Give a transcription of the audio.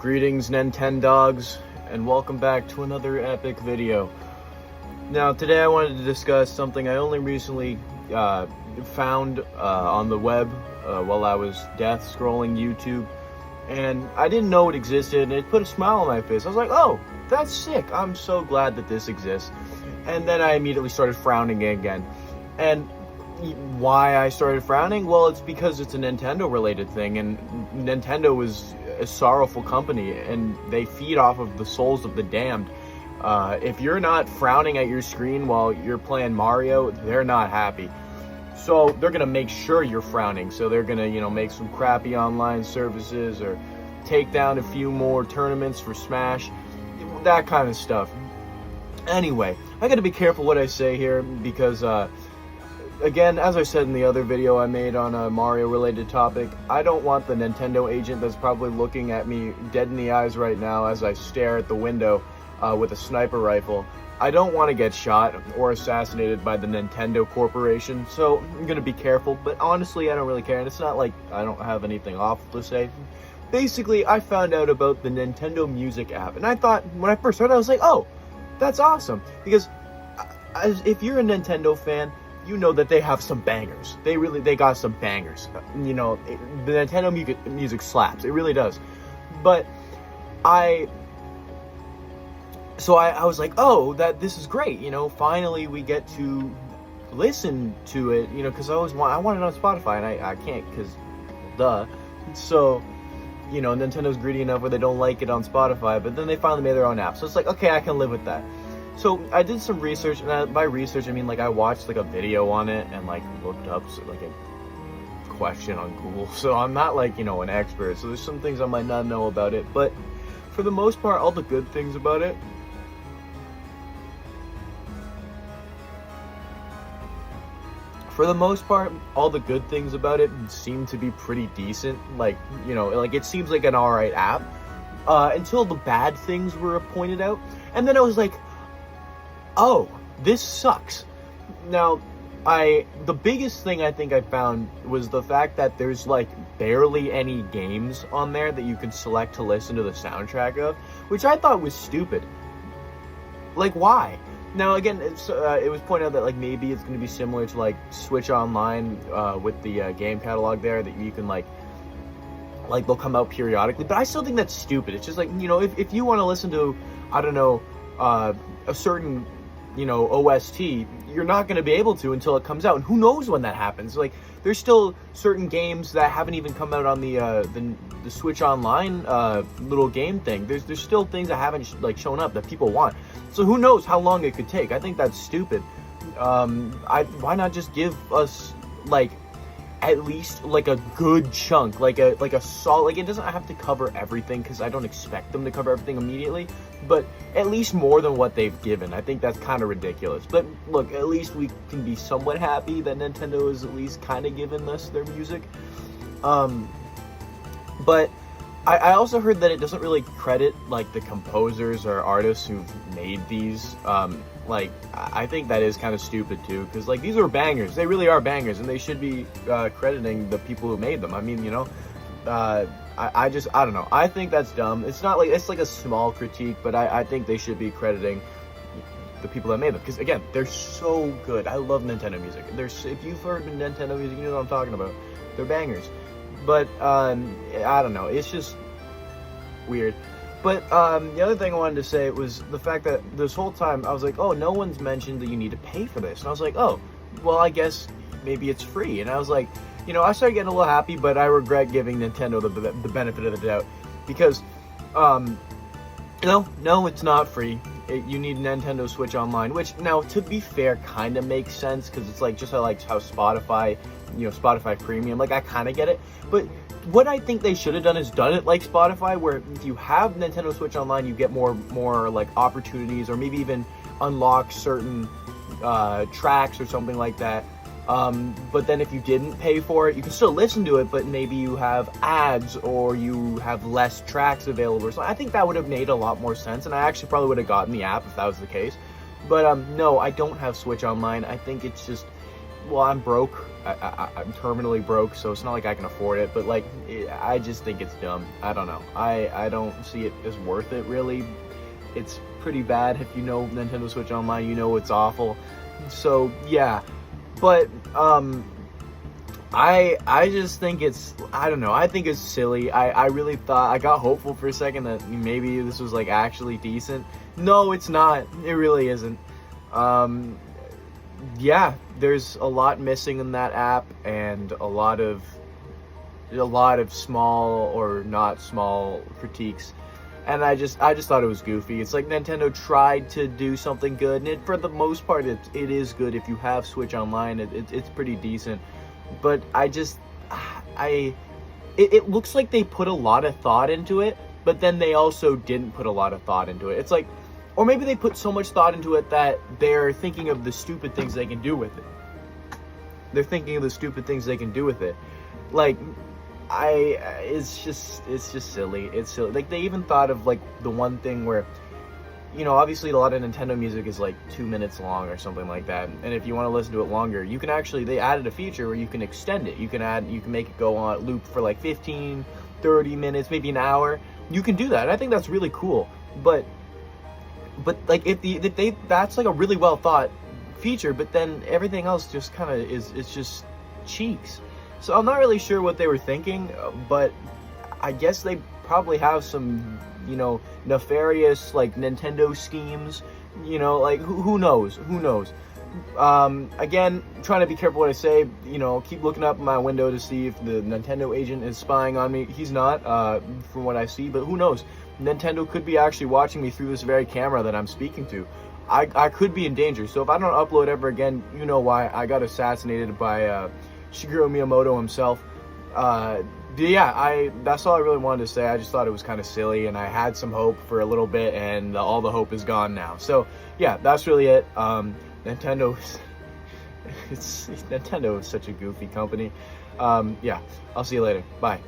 Greetings, Nintendogs, and welcome back to another epic video. Now, today I wanted to discuss something I only recently found on the web while I was death scrolling YouTube, and I didn't know it existed, and it put a smile on my face. I was like, oh, that's sick. I'm so glad that this exists. And then I immediately started frowning again. And why I started frowning? Well, it's because it's a Nintendo related thing, and Nintendo is a sorrowful company, and they feed off of the souls of the damned. If you're not frowning at your screen while you're playing Mario, they're not happy. So they're gonna make sure you're frowning. So they're gonna, make some crappy online services or take down a few more tournaments for Smash, that kind of stuff. Anyway, I gotta be careful what I say here because, again, as I said in the other video I made on a Mario related topic, I don't want the Nintendo agent that's probably looking at me dead in the eyes right now as I stare at the window with a sniper rifle. I don't want to get shot or assassinated by the Nintendo Corporation, so I'm going to be careful, but honestly I don't really care, and it's not like I don't have anything awful to say. Basically, I found out about the Nintendo Music app, and I thought, when I first heard it, I was like, oh, that's awesome, because if you're a Nintendo fan, you know that they have some bangers. They got some bangers. The Nintendo music slaps. It really does. But I was like, oh, this is great. Finally we get to listen to it. Because I want it on Spotify, and I can't because, duh. So, Nintendo's greedy enough where they don't like it on Spotify, but then they finally made their own app. So it's like, okay, I can live with that. So I did some research, and by research I mean I watched a video on it and looked up a question on Google. So I'm not an expert. So there's some things I might not know about it, but for the most part, all the good things about it. For the most part, all the good things about it seem to be pretty decent. It seems like an alright app until the bad things were pointed out, and then I was like, oh, this sucks. Now, the biggest thing I think I found was the fact that there's barely any games on there that you can select to listen to the soundtrack of, which I thought was stupid. Why? Now, again, it was pointed out that maybe it's going to be similar to Switch Online with the game catalog there, that you can they'll come out periodically, but I still think that's stupid. It's just if you want to listen to, I don't know, a certain OST, you're not going to be able to until it comes out, and who knows when that happens. There's still certain games that haven't even come out on the Switch Online little game thing. There's still things that haven't shown up that people want. So who knows how long it could take. I think that's stupid. Why not just give us at least a good chunk, a solid, it doesn't have to cover everything, because I don't expect them to cover everything immediately, but at least more than what they've given. I think that's kind of ridiculous. But look, at least we can be somewhat happy that Nintendo is at least kind of giving us their music. But I also heard that it doesn't really credit the composers or artists who've made these. I think that is kind of stupid too, because these are bangers. They really are bangers, and they should be crediting the people who made them. I mean, I don't know. I think that's dumb. It's not it's a small critique, but I think they should be crediting the people that made them, because again, they're so good. I love Nintendo music. If you've heard Nintendo music, you know what I'm talking about. They're bangers. But I don't know. It's just weird. But the other thing I wanted to say was the fact that this whole time I was like, oh, no one's mentioned that you need to pay for this. And I was like, oh, well, I guess maybe it's free. And I was like, I started getting a little happy, but I regret giving Nintendo the benefit of the doubt. Because, no, it's not free. You need Nintendo Switch Online, which, now, to be fair, kind of makes sense, because it's just how Spotify, Spotify Premium, I kind of get it. But what I think they should have done is done it like Spotify, where if you have Nintendo Switch Online, you get more opportunities, or maybe even unlock certain tracks or something like that. But then if you didn't pay for it, you can still listen to it, but maybe you have ads or you have less tracks available. So I think that would have made a lot more sense, and I actually probably would have gotten the app if that was the case. But no, I don't have Switch Online. I think it's just well, I'm broke. I'm terminally broke, so it's not like I can afford it. But like, I just think it's dumb. I don't know. I don't see it as worth it really. It's pretty bad. If you know Nintendo Switch Online, you know it's awful. So yeah, but I just think it's, I don't know, I think it's silly. I really thought, I got hopeful for a second that maybe this was like actually decent. No, it's not. It really isn't. Yeah, there's a lot missing in that app, and a lot of small or not small critiques. And I just thought it was goofy. It's like Nintendo tried to do something good, and for the most part, it is good. If you have Switch Online, it's pretty decent. But it looks like they put a lot of thought into it, but then they also didn't put a lot of thought into it. It's like, or maybe they put so much thought into it that they're thinking of the stupid things they can do with it. They're thinking of the stupid things they can do with it. Like, it's just silly. It's silly. Like, they even thought of, like, the one thing where, you know, obviously a lot of Nintendo music is like 2 minutes long or something like that. And if you want to listen to it longer, you can actually, they added a feature where you can extend it. You can make it go on loop for like 15, 30 minutes, maybe an hour. You can do that. I think that's really cool. But like, if they that's like a really well thought feature, but then everything else just kind of it's just cheeks. So I'm not really sure what they were thinking, but I guess they probably have some, you know, nefarious like Nintendo schemes, you know, like who knows. Again, trying to be careful what I say, you know, keep looking up my window to see if the Nintendo agent is spying on me. He's not, from what I see, but who knows? Nintendo could be actually watching me through this very camera that I'm speaking to. I could be in danger, so if I don't upload ever again, you know why. I got assassinated by Shigeru Miyamoto himself. Yeah, that's all I really wanted to say. I just thought it was kind of silly, and I had some hope for a little bit, and all the hope is gone now. So yeah, that's really it. Nintendo Nintendo is such a goofy company. Yeah, I'll see you later. Bye.